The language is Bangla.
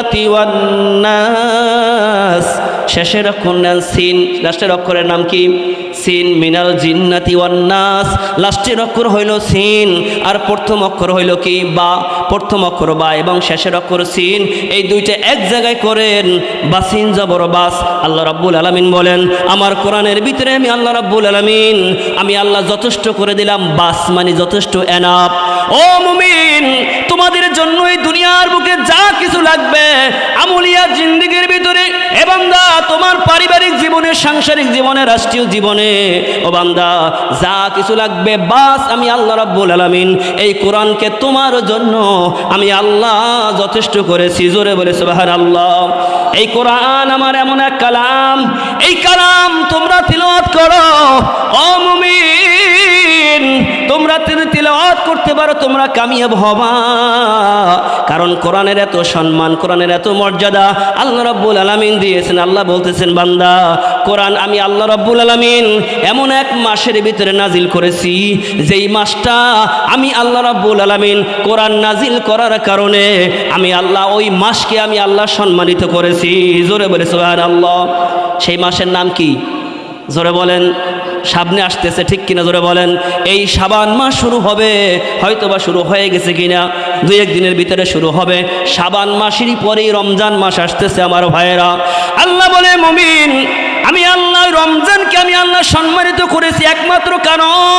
জিন্নাতি ওয়ান নাস। শেষের অক্ষর নেন সিন, লাস্টের অক্ষরের নাম কি? সিন। মিনাল জিন্নাতি ওয়ান নাস, লাস্টের অক্ষর হইল সিন, আর প্রথম অক্ষর হইল কি? বা। প্রথম অক্ষর বা এবং শেষের অক্ষর সিন, এই দুইটা এক জায়গায় করেন, বাসিন জবর বাস। আল্লাহ রাব্বুল আলামিন বলেন, আমার কোরআনের ভিতরে আমি আল্লাহ রাব্বুল আলামিন, আমি আল্লাহ যথেষ্ট করে দিলাম। বাস মানে যথেষ্ট, এনাফ। ও মুমিন, তোমাদের জন্য এই দুনিয়ার বুকে যা কিছু লাগবে আমলিয়া জিন্দেগির ভিতরে, এ বান্দা তোমার পারিবারিক জীবনে, সাংসারিক জীবনে, রাষ্ট্রীয় জীবনে, ও বান্দা যা কিছু লাগবে, বাস আমি আল্লাহ রাব্বুল আলামিন এই কোরআনকে তোমার জন্য আমি আল্লাহ যথেষ্ট করেছি। জোরে বলে সুবহানাল্লাহ। এই কোরআন আমার এমন এক কালাম, এই কালাম তোমরা তিলাওয়াত করো। ও মুমিন, তোমরা তিলাওয়াত করতে পারো, তোমরা কামিয়াব হবা। কারণ কোরআনের এত সম্মান, কোরআনের এত মর্যাদা আল্লাহ রাব্বুল আলামিন দিয়েছেন। আল্লাহ বলতেছেন, বান্দা কোরআন আমি আল্লাহ রাব্বুল আলামিন এমন এক মাসের ভিতরে নাজিল করেছি, যেই মাসটা আমি আল্লাহ রাব্বুল আলামিন কোরআন নাজিল করার কারণে আমি আল্লাহ ওই মাসকে আমি আল্লাহ সম্মানিত করেছি। জোরে বলে সুবহানাল্লাহ। সেই মাসের নাম কি? জোরে বলেন। সামনে আসতেছে, ঠিক কিনা? জোরে বলেন। এই শাবান মাস শুরু হবে, হয়তোবা শুরু হয়ে গেছে কিনা, দুই এক দিনের ভিতরে শুরু হবে। শাবান মাসেরই পরেই রমজান মাস আসতেছে আমার ভাইয়েরা। আল্লাহ বলে, মুমিন আমি আল্লাহ রমজানকে আমি আল্লাহ সম্মানিত করেছি একমাত্র কারণ